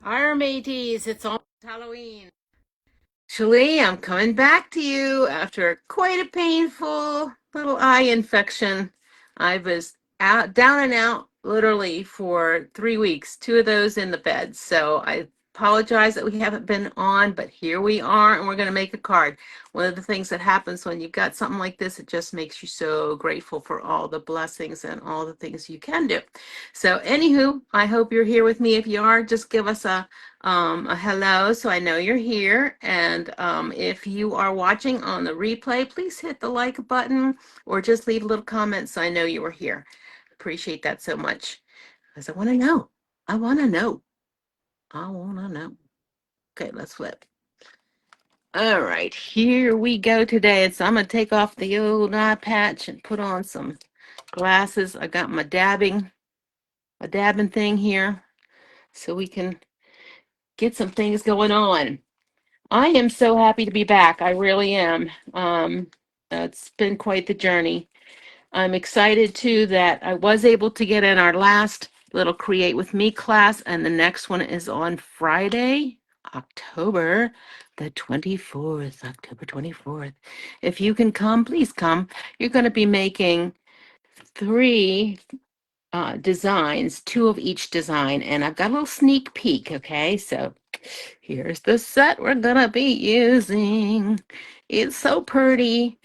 Our mateys, it's almost Halloween. Actually, I'm coming back to you after quite a painful little eye infection. I was out, down and out literally for 3 weeks, two of those in the bed. So I apologize that we haven't been on, but here we are, and we're going to make a card. One of the things that happens when you've got something like this, it just makes you so grateful for all the blessings and all the things you can do. So, anywho, I hope you're here with me. If you are, just give us a hello so I know you're here. And if you are watching on the replay, please hit the like button or just leave a little comment so I know you were here. Appreciate that so much because I want to know. I want to know. I want to know. Okay, let's flip. All right, here we go today. So I'm going to take off the old eye patch and put on some glasses. I got my dabbing thing here so we can get some things going on. I am so happy to be back. I really am. It's been quite the journey. I'm excited too that I was able to get in our last little Create With Me class, and the next one is on Friday, October the 24th. October 24th. If you can come, please come. You're going to be making three designs, two of each design, and I've got a little sneak peek, okay? So here's the set we're gonna be using. It's so pretty.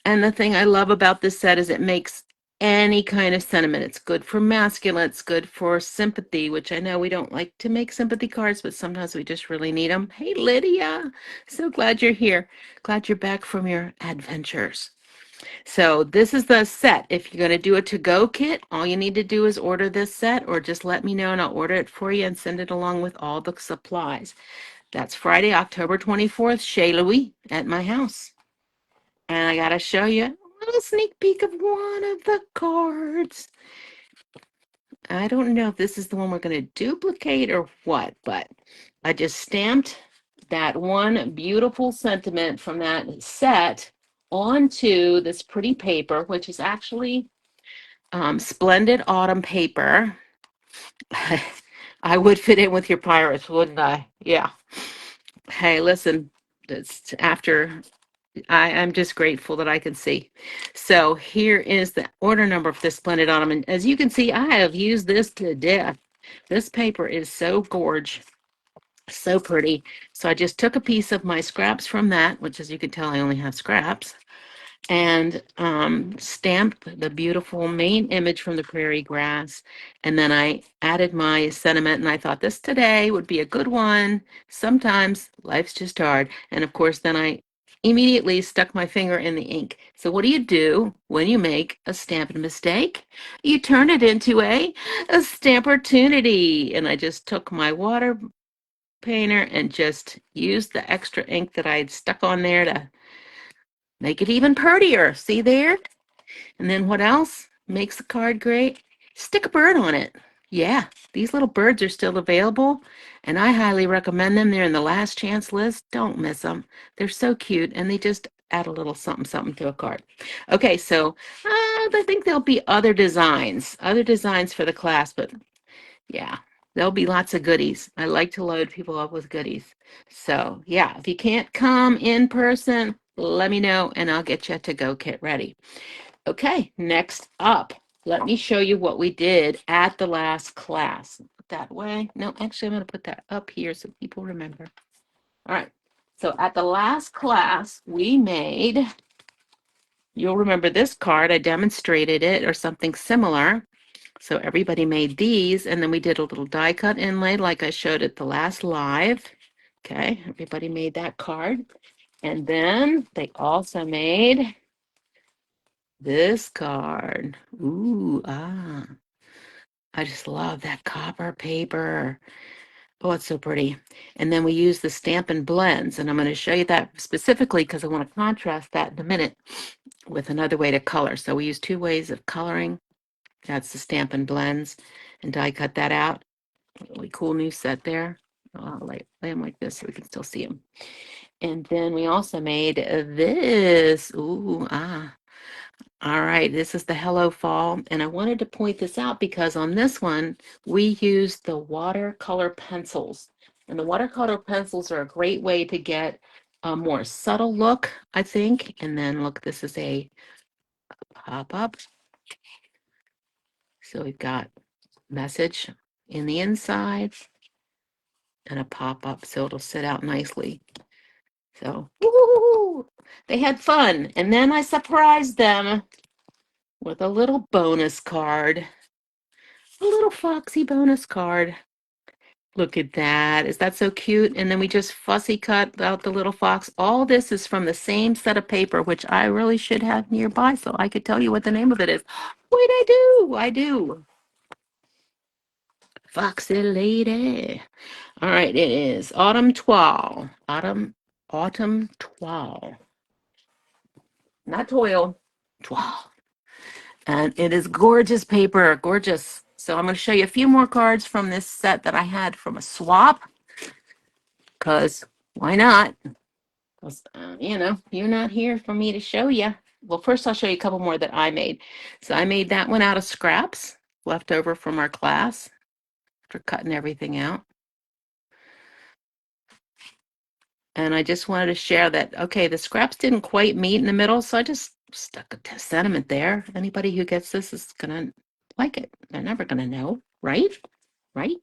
And the thing I love about this set is it makes any kind of sentiment. It's good for masculine, it's good for sympathy, which I know we don't like to make sympathy cards, but sometimes we just really need them. Hey, Lydia, so glad you're here. Glad you're back from your adventures. So this is the set. If you're going to do a to-go kit, all you need to do is order this set or just let me know and I'll order it for you and send it along with all the supplies. That's Friday, October 24th, Chez Louis at my house. And I got to show you a little sneak peek of one of the cards. I don't know if this is the one we're going to duplicate or what, but I just stamped that one beautiful sentiment from that set onto this pretty paper, which is actually splendid autumn paper. I would fit in with your pirates, wouldn't I? Yeah. Hey, listen, it's after I'm just grateful that I can see. So here is the order number for this splendid autumn. And as you can see, I have used this to death. This paper is so gorge, so pretty. So I just took a piece of my scraps from that, which as you can tell, I only have scraps, and stamped the beautiful main image from the prairie grass. And then I added my sentiment, and I thought this today would be a good one. Sometimes life's just hard. And of course, then I immediately stuck my finger in the ink. So what do you do when you make a stamping mistake? You turn it into a stamportunity. And I just took my water painter and just used the extra ink that I had stuck on there to make it even prettier. See there? And then what else makes the card great? Stick a bird on it. Yeah, these little birds are still available, and I highly recommend them. They're in the last chance list. Don't miss them. They're so cute, and they just add a little something something to a card. Okay, so I think there'll be other designs for the class, but yeah, there'll be lots of goodies. I like to load people up with goodies. So yeah, if you can't come in person, let me know and I'll get you to go kit ready. Okay, next up, let me show you what we did at the last class. Put that way. No, actually, I'm going to put that up here so people remember. All right. So at the last class, we made, you'll remember this card. I demonstrated it or something similar. So everybody made these, and then we did a little die cut inlay like I showed at the last live. Okay, everybody made that card. And then they also made this card. Ooh, I just love that copper paper. Oh, it's so pretty. And then we use the Stampin' blends, and I'm going to show you that specifically because I want to contrast that in a minute with another way to color. So we use two ways of coloring. That's the Stampin' blends, and die cut that out. Really cool new set there. I'll lay them like this so we can still see them. And then we also made this. Ooh, all right, this is the Hello Fall, and I wanted to point this out because on this one, we used the watercolor pencils. And the watercolor pencils are a great way to get a more subtle look, I think. And then look, this is a pop-up. So we've got message in the inside and a pop-up, so it'll sit out nicely. So, woo, they had fun. And then I surprised them with a little bonus card, a little foxy bonus card. Look at that. Is that so cute? And then we just fussy cut out the little fox. All this is from the same set of paper, which I really should have nearby so I could tell you what the name of it is. Wait, I do. I do. Foxy lady. All right, it is Autumn Twirl. Autumn Twirl. Not toil, twirl. And it is gorgeous paper, gorgeous. So I'm going to show you a few more cards from this set that I had from a swap. Because why not? Because, you're not here for me to show you. Well, first I'll show you a couple more that I made. So I made that one out of scraps left over from our class after cutting everything out. And I just wanted to share that, okay, the scraps didn't quite meet in the middle, so I just stuck a sentiment there. Anybody who gets this is going to like it. They're never going to know, right? Right?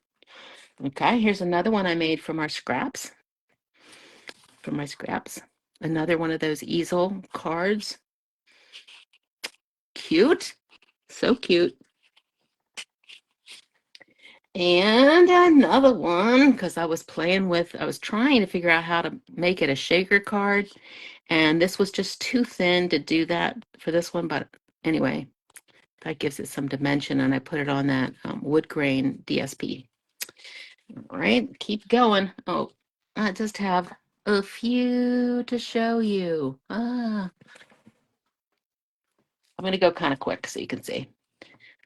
Okay, here's another one I made from our scraps. From my scraps. Another one of those easel cards. Cute. So cute. And another one, because I was trying to figure out how to make it a shaker card. And this was just too thin to do that for this one. But anyway, that gives it some dimension. And I put it on that wood grain DSP. All right, keep going. Oh, I just have a few to show you. I'm going to go kind of quick so you can see.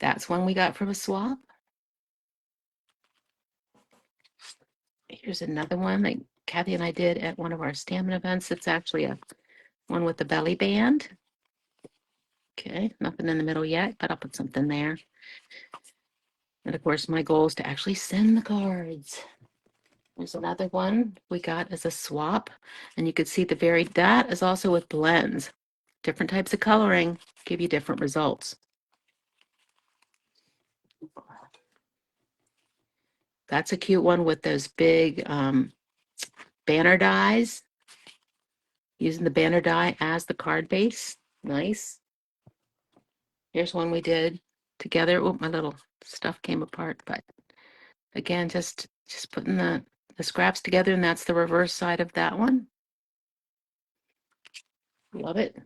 That's one we got from a swap. Here's another one that Kathy and I did at one of our Stampin' events. It's actually a one with the belly band. Okay, nothing in the middle yet, but I'll put something there. And of course, my goal is to actually send the cards. There's another one we got as a swap. And you could see that is also with blends. Different types of coloring give you different results. That's a cute one with those big banner dies. Using the banner die as the card base. Nice. Here's one we did together. Oh, my little stuff came apart, but again, just putting the scraps together, and that's the reverse side of that one. Love it.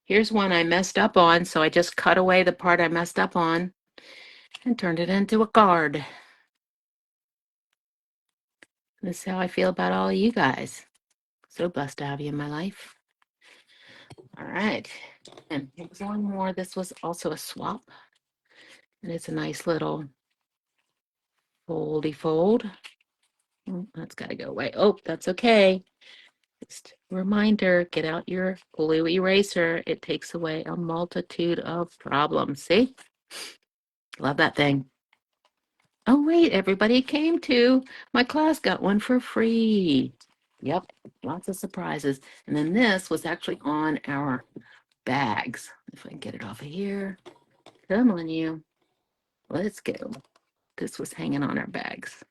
Here's one I messed up on, so I just cut away the part I messed up on and turned it into a card. This is how I feel about all of you guys. So blessed to have you in my life. All right. And here's one more. This was also a swap. And it's a nice little foldy fold. Oh, that's got to go away. Oh, that's okay. Just a reminder, get out your glue eraser. It takes away a multitude of problems. See? Love that thing. Oh, wait, everybody came to my class, got one for free. Yep, lots of surprises. And then this was actually on our bags. If I can get it off of here. Come on, you. Let's go. This was hanging on our bags.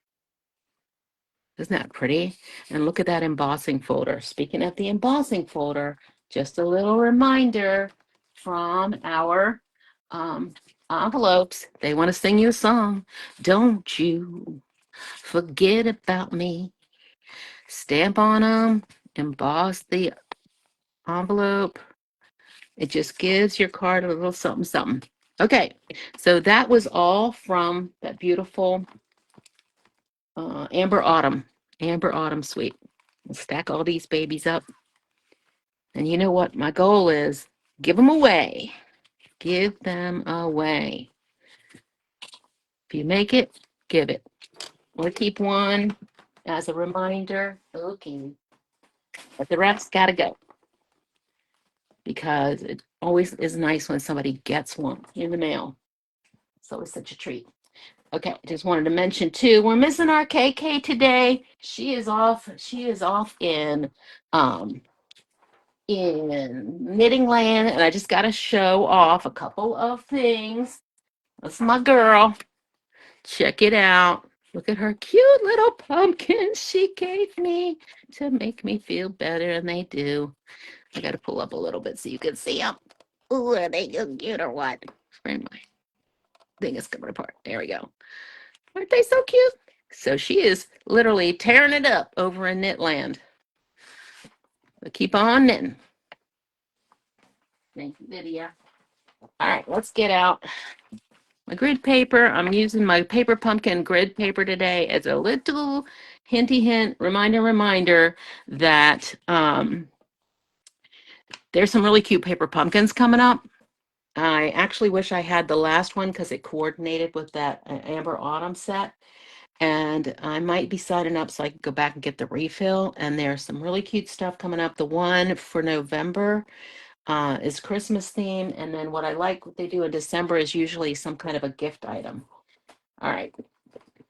Isn't that pretty? And look at that embossing folder. Speaking of the embossing folder, just a little reminder from our envelopes. They want to sing you a song. Don't you forget about me. Stamp on them, emboss the envelope. It just gives your card a little something, something. Okay, so that was all from that beautiful Amber Autumn suite. We'll stack all these babies up. And you know what my goal is? Give them away. Give them away. If you make it, give it. We'll keep one as a reminder. Okay. But the rest got to go. Because it always is nice when somebody gets one in the mail. It's always such a treat. Okay, just wanted to mention too, we're missing our KK today. She is off. She is off um in knitting land, and I just got to show off a couple of things. That's my girl. Check it out. Look at her cute little pumpkins she gave me to make me feel better, and they do. I got to pull up a little bit so you can see them. Ooh, are they so cute or what? Friend, my thing is coming apart. There we go. Aren't they so cute? So she is literally tearing it up over in Knitland. But keep on knitting. Thank you, Lydia. All right, let's get out my grid paper. I'm using my paper pumpkin grid paper today as a little hinty hint, reminder that there's some really cute paper pumpkins coming up. I actually wish I had the last one because it coordinated with that Amber Autumn set. And I might be signing up so I can go back and get the refill. And there's some really cute stuff coming up. The one for November is Christmas themed. And then what I like what they do in December is usually some kind of a gift item. All right.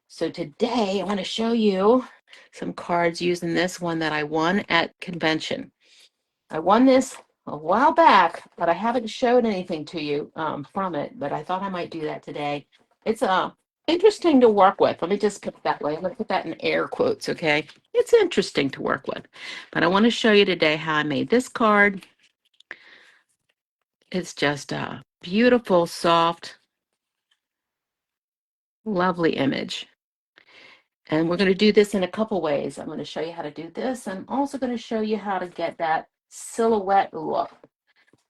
So today I want to show you some cards using this one that I won at convention. I won this a while back, but I haven't showed anything to you from it, but I thought I might do that today. It's interesting to work with. Let me just put it that way. I'm going to put that in air quotes, okay? It's interesting to work with. But I want to show you today how I made this card. It's just a beautiful, soft, lovely image. And we're going to do this in a couple ways. I'm going to show you how to do this. I'm also going to show you how to get that silhouette look.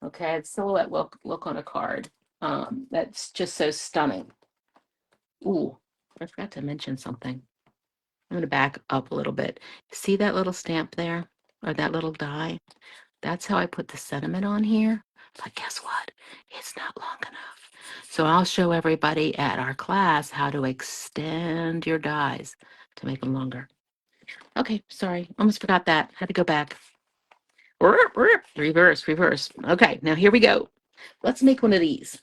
Okay, it's silhouette look on a card. That's just so stunning. Ooh, I forgot to mention something. I'm going to back up a little bit. See that little stamp there, or that little die? That's how I put the sentiment on here. But guess what? It's not long enough. So I'll show everybody at our class how to extend your dies to make them longer. Okay, sorry, almost forgot that. Had to go back. Reverse. Okay, now here we go. Let's make one of these.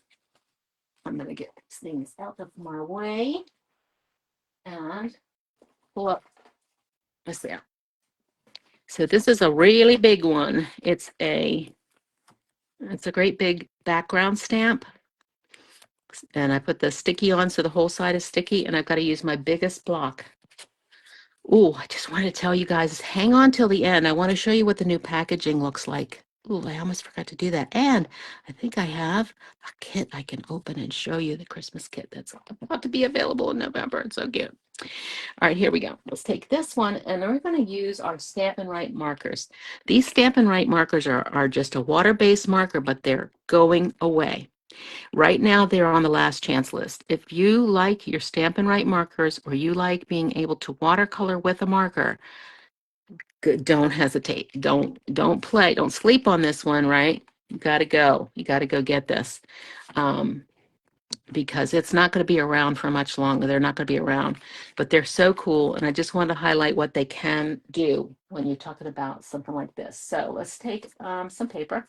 I'm going to get these things out of my way and pull up this there. So this is a really big one. It's a great big background stamp. And I put the sticky on so the whole side is sticky, and I've got to use my biggest block. Ooh, I just wanted to tell you guys, hang on till the end. I want to show you what the new packaging looks like. Ooh, I almost forgot to do that. And I think I have a kit I can open and show you, the Christmas kit that's about to be available in November. It's so cute. All right, here we go. Let's take this one, and we're going to use our Stampin' Right markers. These Stampin' Right markers are just a water-based marker, but they're going away. Right now, they're on the last chance list. If you like your Stampin' Right markers, or you like being able to watercolor with a marker, don't hesitate. Don't play. Don't sleep on this one, right? You got to go. You got to go get this. Because it's not going to be around for much longer. They're not going to be around, but they're so cool. And I just want to highlight what they can do when you're talking about something like this. So let's take some paper.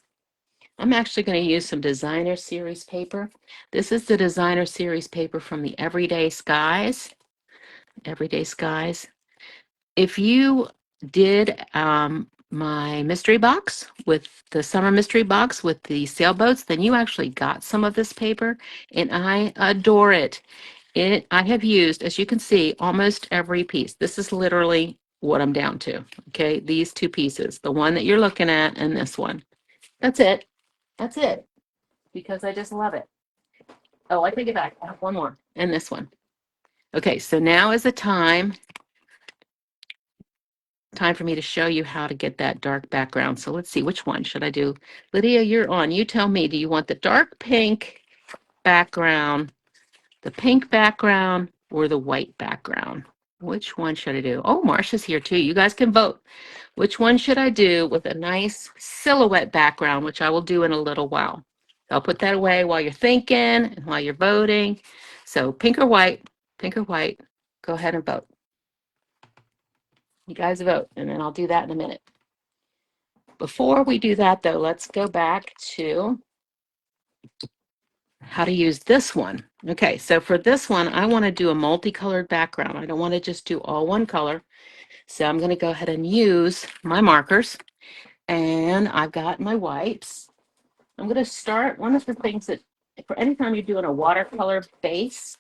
I'm actually going to use some designer series paper. This is the designer series paper from the Everyday Skies. Everyday Skies. If you did my mystery box with the summer mystery box with the sailboats, then you actually got some of this paper, and I adore it. I have used, as you can see, almost every piece. This is literally what I'm down to. Okay, these two pieces, the one that you're looking at and this one. That's it. That's it. Because I just love it. Oh, I take it back. I have one more, and this one. Okay, so now is the time for me to show you how to get that dark background. So let's see, which one should I do? Lydia, you're on. You tell me, do you want the dark pink background, the pink background, or the white background? Which one should I do? Oh, Marsha's here too. You guys can vote. Which one should I do with a nice silhouette background, which I will do in a little while. I'll put that away while you're thinking and while you're voting. So pink or white, go ahead and vote. You guys vote, and then I'll do that in a minute. Before we do that, though, let's go back to how to use this one. Okay, so for this one, I want to do a multicolored background. I don't want to just do all one color. So I'm going to go ahead and use my markers, and I've got my wipes. I'm going to start, one of the things that for anytime you're doing a watercolor base,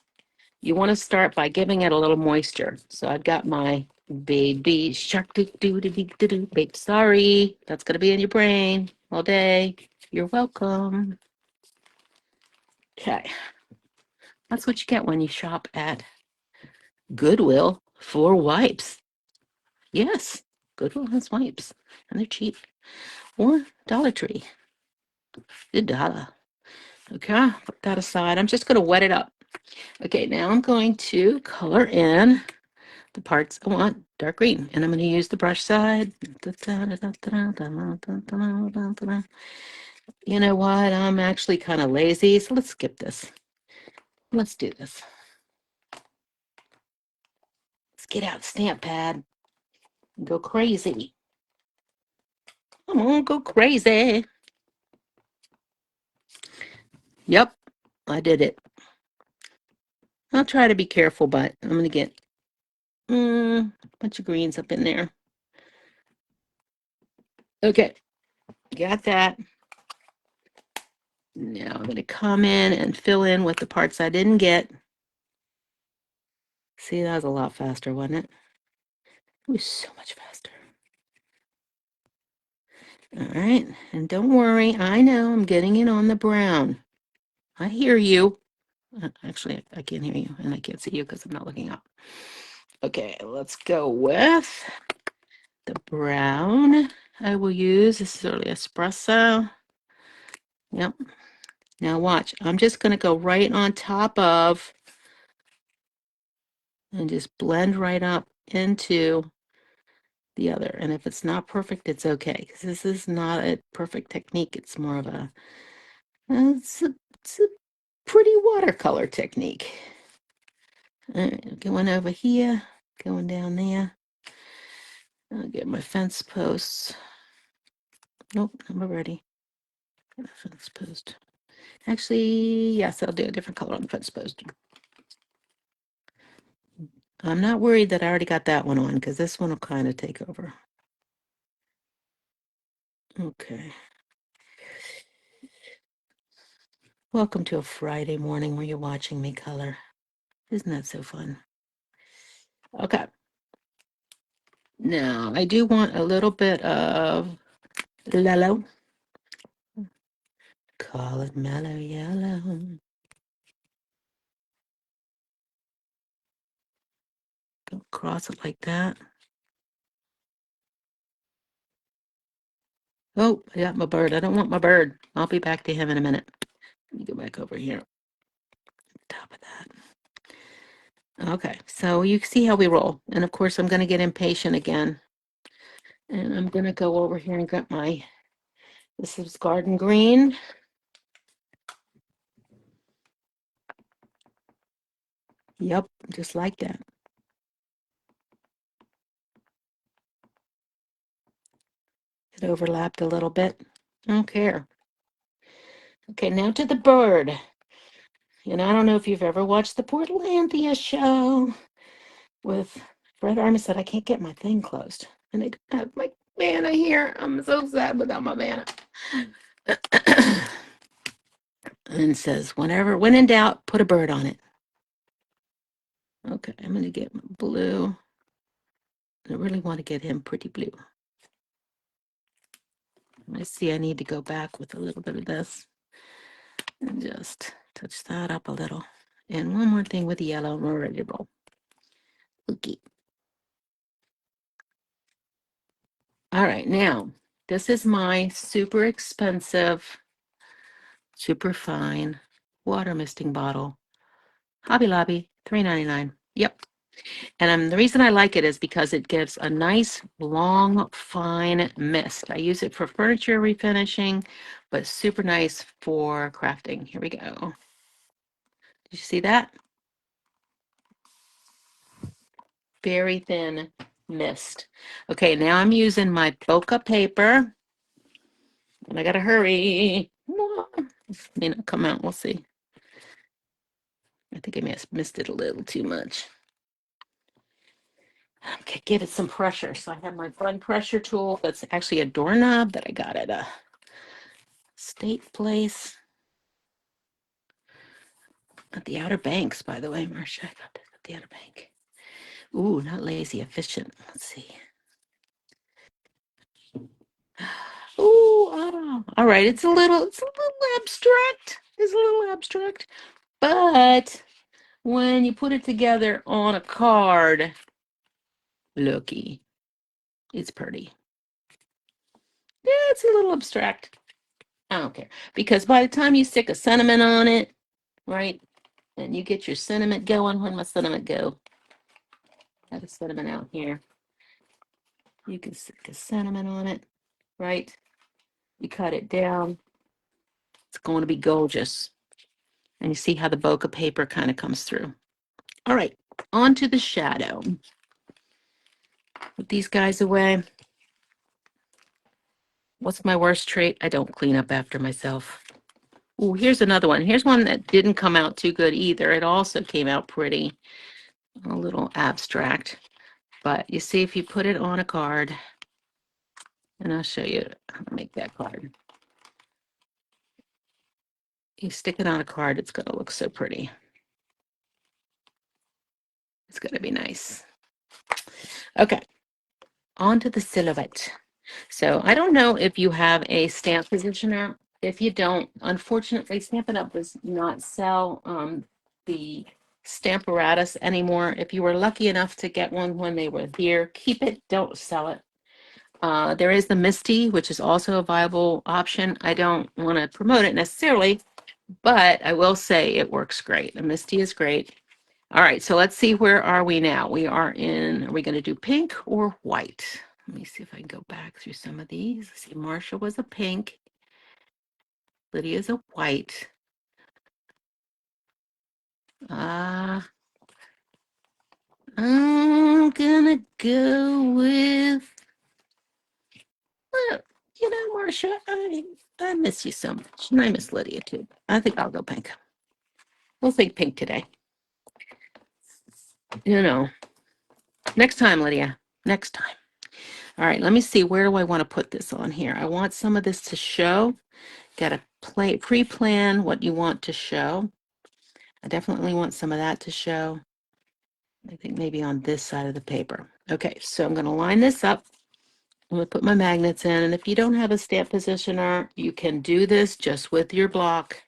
you want to start by giving it a little moisture. So I've got my baby shark doo doo doo doo doo doo. Babe, sorry, that's going to be in your brain all day. You're welcome. Okay, that's what you get when you shop at Goodwill for wipes. Yes, Goodwill has wipes, and they're cheap. Or Dollar Tree, $1. Okay, put that aside. I'm just going to wet it up. Okay, now I'm going to color in the parts I want dark green, and I'm going to use the brush side. You know what? I'm actually kind of lazy, so let's skip this. Let's do this. Let's get out stamp pad and go crazy. Come on, go crazy. Yep, I did it. I'll try to be careful, but I'm going to get a bunch of greens up in there. Okay, got that. Now I'm going to come in and fill in with the parts I didn't get. See, that was a lot faster, wasn't it? It was so much faster. All right, and don't worry, I know I'm getting it on the brown. I hear you. Actually, I can't hear you, and I can't see you because I'm not looking up. Okay, let's go with the brown. I will use, this is early espresso. Yep. Now watch, I'm just going to go right on top of and just blend right up into the other. And if it's not perfect, it's okay, because this is not a perfect technique. It's more of a, it's a pretty watercolor technique. All right, going over here, going down there. I'll get my fence posts. Nope, I'm ready. Fence post. Actually, yes, I'll do a different color on the fence post. I'm not worried that I already got that one on, because this one will kind of take over. Okay. Welcome to a Friday morning where you're watching me color. Isn't that so fun? Okay. Now, I do want a little bit of yellow. Call it mellow yellow. Go across it like that. Oh, I got my bird. I don't want my bird. I'll be back to him in a minute. Let me go back over here. Top of that. Okay, so you see how we roll. And of course, I'm going to get impatient again. And I'm going to go over here and get my, this is garden green. Yep, just like that. It overlapped a little bit. I don't care. Okay, now to the bird. And I don't know if you've ever watched the Portlandia show with Fred Armisen. I can't get my thing closed. And I don't have my mana here. I'm so sad without my mana. And says, when in doubt, put a bird on it. Okay, I'm going to get my blue. I really want to get him pretty blue. I see I need to go back with a little bit of this and just touch that up a little. And one more thing with the yellow, and we're ready to roll. Okay. All right, now, this is my super expensive, super fine water misting bottle. Hobby Lobby, $3.99. Yep. And the reason I like it is because it gives a nice, long, fine mist. I use it for furniture refinishing, but super nice for crafting. Here we go. Did you see that? Very thin mist. Okay, now I'm using my bokeh paper. And I gotta hurry. May not come out, we'll see. I think I missed it a little too much. Okay, give it some pressure. So I have my fun pressure tool. That's actually a doorknob that I got at a state place. At the Outer Banks, by the way, Marcia. I got this at the Outer Bank. Ooh, not lazy, efficient. Let's see. Ooh, all right. It's a little abstract. It's a little abstract. But when you put it together on a card, looky, it's pretty. Yeah, it's a little abstract. I don't care. Because by the time you stick a sentiment on it, right, and you get your sentiment going, where'd my sentiment go? I have a sentiment out here. You can stick a sentiment on it, right? You cut it down. It's going to be gorgeous. And you see how the bokeh paper kind of comes through. All right, on to the shadow. Put these guys away. What's my worst trait? I don't clean up after myself. Oh, here's another one. Here's one that didn't come out too good either. It also came out pretty, a little abstract. But you see, if you put it on a card, and I'll show you how to make that card. You stick it on a card, it's going to look so pretty. It's going to be nice. Okay, on to the silhouette. So I don't know if you have a stamp positioner. If you don't, unfortunately, Stampin' Up! Does not sell the Stamparatus anymore. If you were lucky enough to get one when they were here, keep it, don't sell it. There is the Misty, which is also a viable option. I don't want to promote it necessarily, but I will say it works great. The Misty is great. All right, so let's see, where are we now? We are we going to do pink or white? Let me see if I can go back through some of these. Let's see, Marsha was a pink. Lydia's a white. I'm gonna go with, well, you know, Marsha, I miss you so much. And I miss Lydia too. I think I'll go pink. We'll think pink today. You know, next time, Lydia. Next time. All right, let me see. Where do I want to put this on here? I want some of this to show. Got to pre-plan what you want to show. I definitely want some of that to show. I think maybe on this side of the paper. Okay, so I'm going to line this up. I'm going to put my magnets in. And if you don't have a stamp positioner, you can do this just with your block.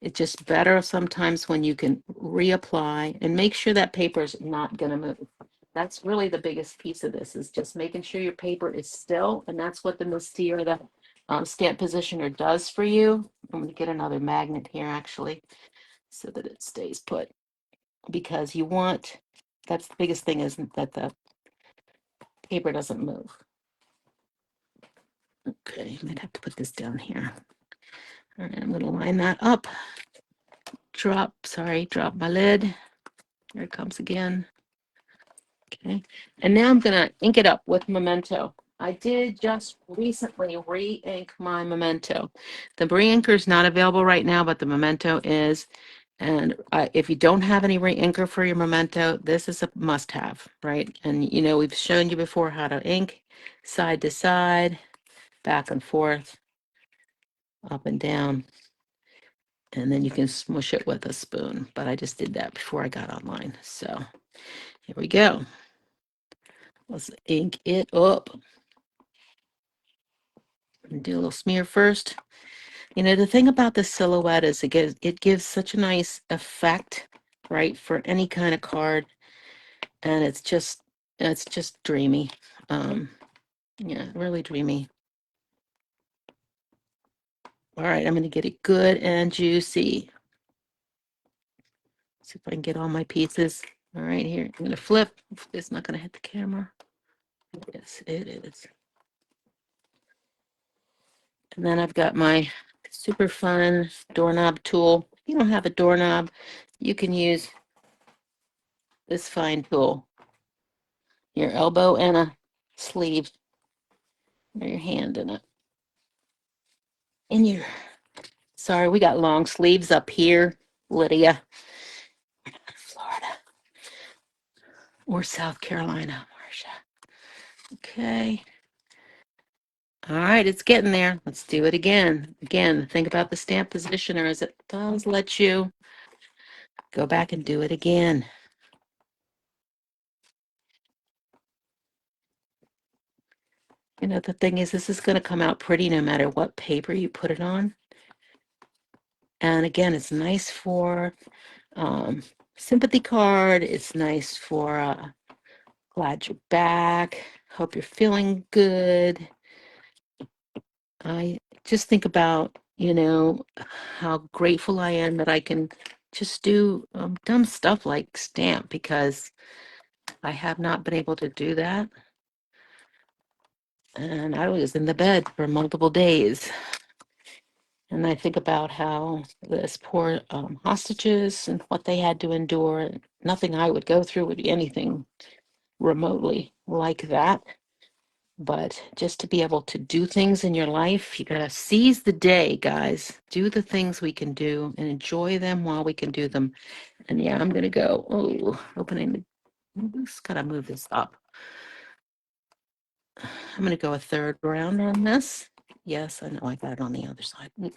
It's just better sometimes when you can reapply and make sure that paper is not going to move. That's really the biggest piece of this, is just making sure your paper is still. And that's what the Misty or the stamp positioner does for you. I'm going to get another magnet here actually so that it stays put, because you want, that's the biggest thing, is that the paper doesn't move. Okay, I might have to put this down here. All right, I'm going to line that up. Drop my lid. Here it comes again. Okay, and now I'm going to ink it up with Memento. I did just recently re-ink my Memento. The re-inker is not available right now, but the Memento is. And if you don't have any re-inker for your Memento, this is a must-have, right? And you know, we've shown you before how to ink side to side, back and forth, up and down. And then you can smush it with a spoon. But I just did that before I got online. So here we go. Let's ink it up. Do a little smear first. You know, the thing about the silhouette is it gives such a nice effect, right, for any kind of card. And it's just dreamy. Yeah, really dreamy. All right, I'm going to get it good and juicy. See if I can get all my pieces. All right, here, I'm going to flip. It's not going to hit the camera. Yes, it is. And then I've got my super fun doorknob tool. If you don't have a doorknob, you can use this fine tool. Your elbow and a sleeve, or your hand in it. And your, sorry, we got long sleeves up here, Lydia. or South Carolina, Marcia. Okay. All right, it's getting there. Let's do it again. Again, think about the stamp positioner as it does let you go back and do it again. You know, the thing is, this is going to come out pretty no matter what paper you put it on. And again, it's nice for sympathy card. It's nice for glad you're back. Hope you're feeling good. I just think about, you know, how grateful I am that I can just do dumb stuff like stamp, because I have not been able to do that. And I was in the bed for multiple days. And I think about how this poor hostages and what they had to endure. Nothing I would go through would be anything remotely like that. But just to be able to do things in your life, you gotta seize the day, guys. Do the things we can do and enjoy them while we can do them. And yeah, I'm gonna go, opening just gotta move this up. I'm gonna go a third round on this. Yes, I know I got it on the other side. I'm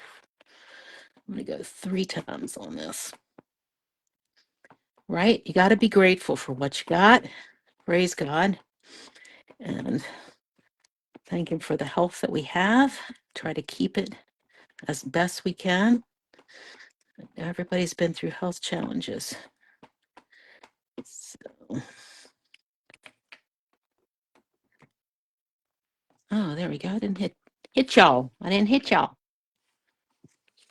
gonna go 3 times on this. Right? You gotta be grateful for what you got. Praise God. And thank Him for the health that we have. Try to keep it as best we can. Everybody's been through health challenges. So, oh, there we go. I didn't hit y'all. I didn't hit y'all.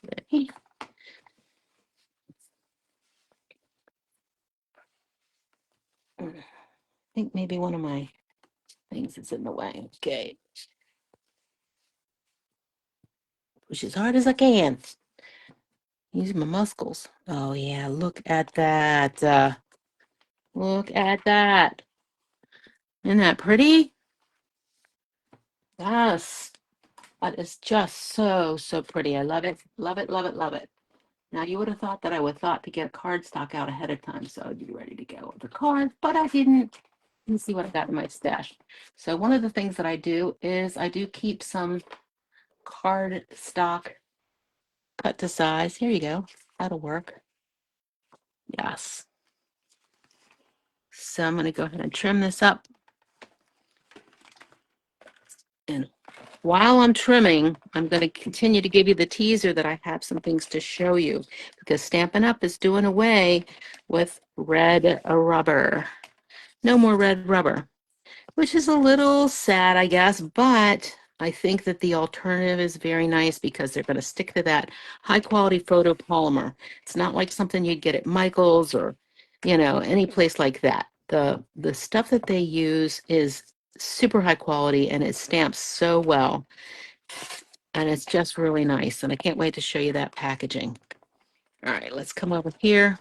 I think maybe one of my things is in the way. Okay. Push as hard as I can. Use my muscles. Oh yeah, look at that. Look at that. Isn't that pretty? Yes. That is just so, so pretty. I love it. Love it, love it, love it. Now you would have thought that I would thought to get cardstock out ahead of time, so I'd be ready to go with the cards, but I didn't. Let's see what I got in my stash. So one of the things that I do is I do keep some card stock cut to size. Here you go. That'll work. Yes. So I'm going to go ahead and trim this up. And while I'm trimming, I'm going to continue to give you the teaser that I have some things to show you, because Stampin' Up! Is doing away with red rubber. No more red rubber, which is a little sad, I guess, but I think that the alternative is very nice because they're going to stick to that high quality photopolymer. It's not like something you'd get at Michael's or, you know, any place like that. The stuff that they use is super high quality and it stamps so well. And it's just really nice. And I can't wait to show you that packaging. All right, let's come over here.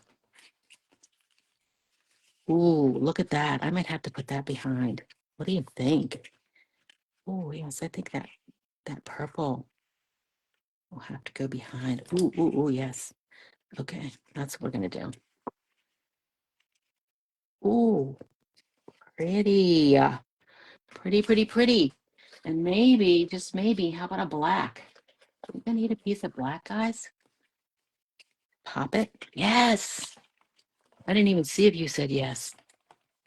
Ooh, look at that. I might have to put that behind. What do you think? Oh, yes, I think that purple will have to go behind. Ooh, ooh, ooh, yes. Okay, that's what we're gonna do. Ooh, pretty. Pretty, pretty, pretty. And maybe, just maybe, how about a black? We're gonna need a piece of black, guys. Pop it. Yes. I didn't even see if you said yes.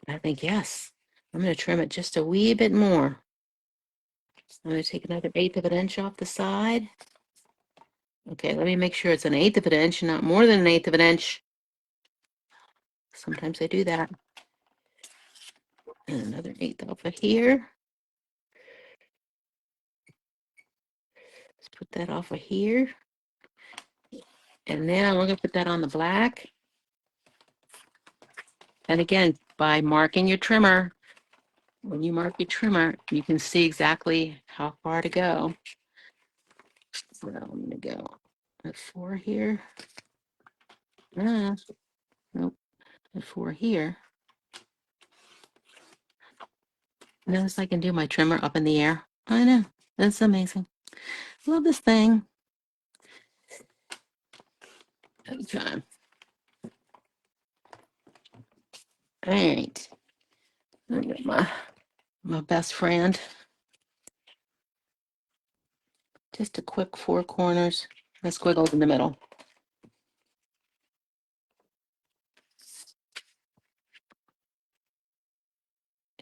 I think yes. I'm gonna trim it just a wee bit more. I'm gonna take another 1/8 of an inch off the side. Okay, let me make sure it's an 1/8 of an inch, not more than an 1/8 of an inch. Sometimes I do that. And another 1/8 off of here. Let's put that off of here. And then I'm going to put that on the black. And again, by marking your trimmer, when you mark your trimmer, you can see exactly how far to go. So I'm going to go at 4 here. Nope, at 4 here. Notice I can do my trimmer up in the air. I know, that's amazing. Love this thing. Okay. All right. I got my best friend. Just a quick 4 corners and squiggles in the middle.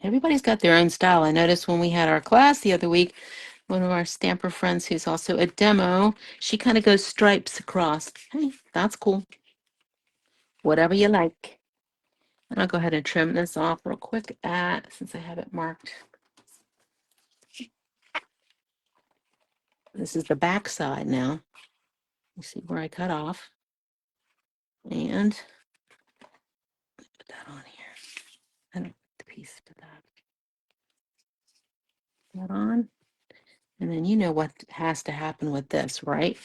Everybody's got their own style. I noticed when we had our class the other week, one of our stamper friends who's also a demo, she kind of goes stripes across. Hey, that's cool. Whatever you like. And I'll go ahead and trim this off real quick since I have it marked. This is the back side now. You see where I cut off. And put that on here. I don't put the piece to that on. And then you know what has to happen with this, right?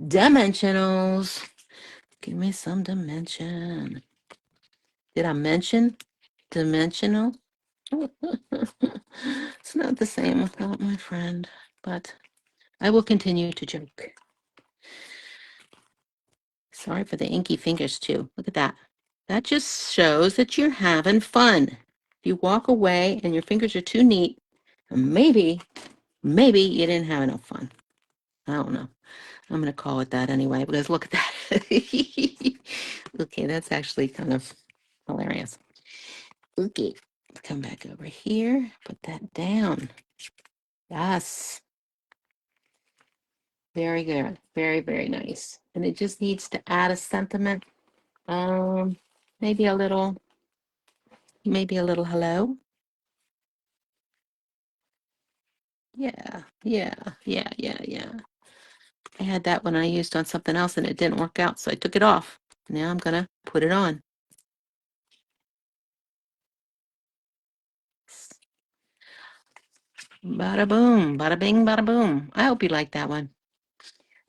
Dimensionals. Give me some dimension. Did I mention dimensional? It's not the same without my friend, but I will continue to joke. Sorry for the inky fingers too. Look at that. That just shows that you're having fun. If you walk away and your fingers are too neat, maybe you didn't have enough fun. I don't know. I'm going to call it that anyway, because look at that. Okay, that's actually kind of hilarious. Okay, come back over here, put that down. Yes. Very good. Very, very nice. And it just needs to add a sentiment. Maybe a little hello. Yeah. I had that one I used on something else and it didn't work out, so I took it off. Now I'm gonna put it on. Bada boom, bada bing, bada boom. I hope you like that one.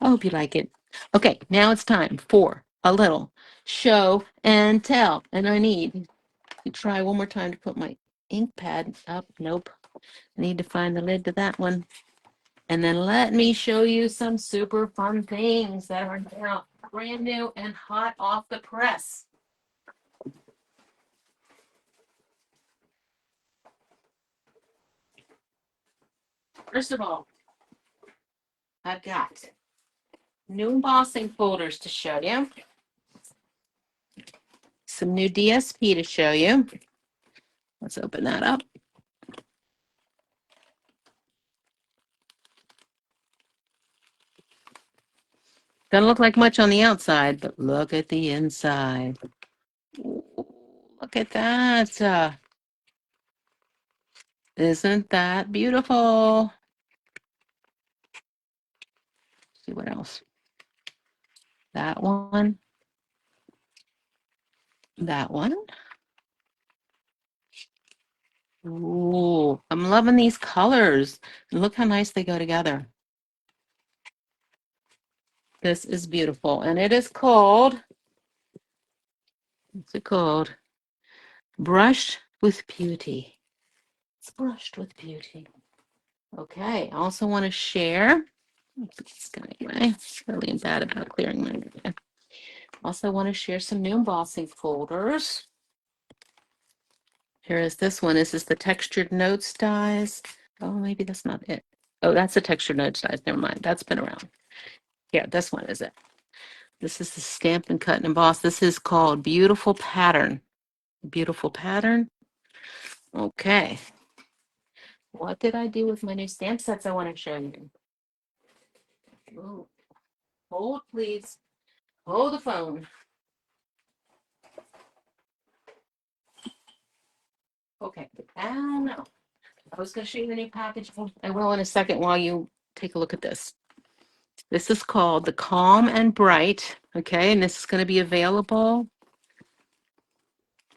I hope you like it. Okay, now it's time for a little show and tell. And I need to try one more time to put my ink pad up. Nope. I need to find the lid to that one. And then let me show you some super fun things that are now brand new and hot off the press. First of all, I've got new embossing folders to show you. Some new DSP to show you. Let's open that up. Doesn't look like much on the outside, but look at the inside. Ooh, look at that. Isn't that beautiful? Let's see what else. That one. That one. Ooh, I'm loving these colors. And look how nice they go together. This is beautiful. And it is called, what's it called? Brushed with Beauty. It's brushed with beauty. Okay, I also want to share. Put this guy away. Really am bad about clearing my area. Also want to share some new embossing folders. Here is this one. This is the textured notes dies. Oh, maybe that's not it. Oh, that's the textured notes dies. Never mind. That's been around. Yeah, this one is it. This is the Stampin' Cut and Emboss. This is called Beautiful Pattern. Beautiful Pattern. Okay. What did I do with my new stamp sets I want to show you? Ooh. Hold, please. Hold the phone. Okay. I don't know. I was going to show you the new package. I will in a second while you take a look at this. This is called the Calm and Bright. Okay. And this is going to be available,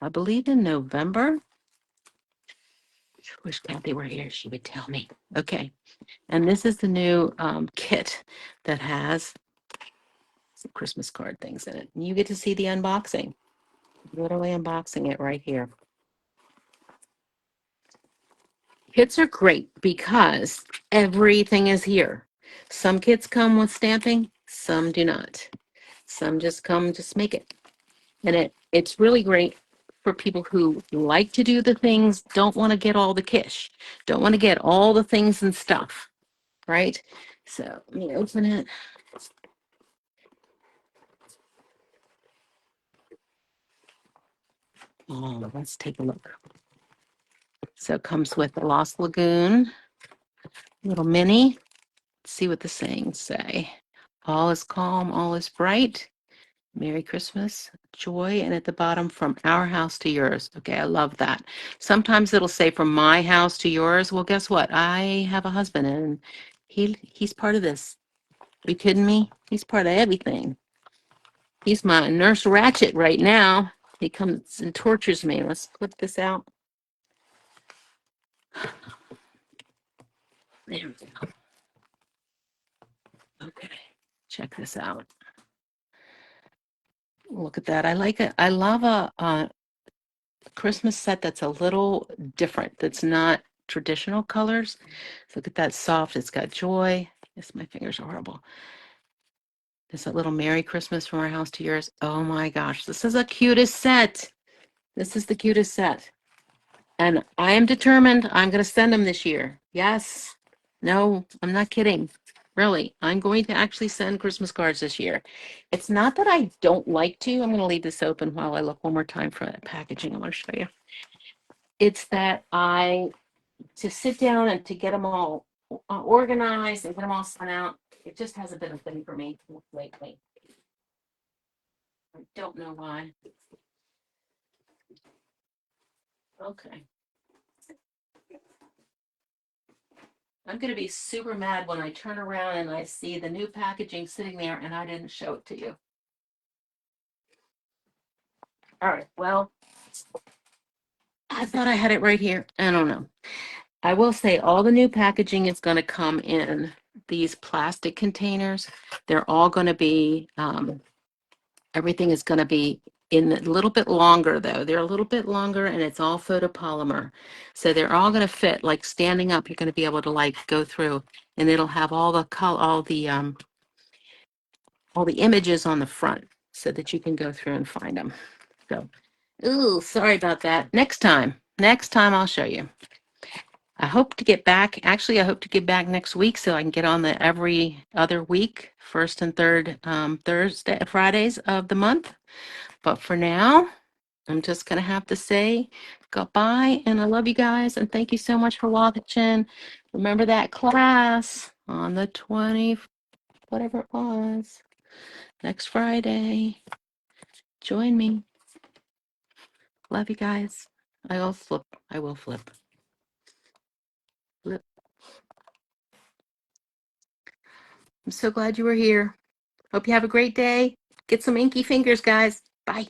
I believe, in November. Wish Kathy were here. She would tell me. Okay. And this is the new kit that has some Christmas card things in it. And you get to see the unboxing. Literally unboxing it right here. Kits are great because everything is here. Some kits come with stamping, some do not. Some just come, just make it. And it's really great for people who like to do the things, don't want to get all the kish, don't want to get all the things and stuff, right? So let me open it. Oh, let's take a look. So it comes with the Lost Lagoon, little mini. Let's see what the sayings say. All is calm, all is bright. Merry Christmas, joy, and at the bottom, from our house to yours. Okay, I love that. Sometimes it'll say from my house to yours. Well, guess what? I have a husband and he's part of this. Are you kidding me? He's part of everything. He's my nurse Ratchet right now. He comes and tortures me. Let's clip this out. There we go. Okay, check this out. Look at that. I like it. I love a Christmas set that's a little different, that's not traditional colors. So look at that soft. It's got joy. Yes, my fingers are horrible. There's that little Merry Christmas from our house to yours. Oh my gosh, this is the cutest set. This is the cutest set. And I am determined I'm going to send them this year. Yes. No, I'm not kidding. Really, I'm going to actually send Christmas cards this year. It's not that I don't like to. I'm going to leave this open while I look one more time for that packaging. I want to show you. It's that to sit down and to get them all organized and get them all sent out, it just hasn't been a thing for me lately. I don't know why. Okay. I'm going to be super mad when I turn around and I see the new packaging sitting there and I didn't show it to you. All right. Well, I thought I had it right here. I don't know. I will say all the new packaging is going to come in these plastic containers. They're all going to be, everything is going to be in a little bit longer though. They're a little bit longer and it's all photopolymer. So they're all going to fit, like standing up, you're going to be able to like go through and it'll have all the color, all the images on the front so that you can go through and find them. So, ooh, sorry about that. Next time I'll show you. I hope to get back. Actually, I hope to get back next week so I can get on the every other week, first and third Fridays of the month. But for now, I'm just going to have to say goodbye and I love you guys and thank you so much for watching. Remember that class on the 20th, whatever it was, next Friday. Join me. Love you guys. I will flip. I will flip. Flip. I'm so glad you were here. Hope you have a great day. Get some inky fingers, guys. Bye.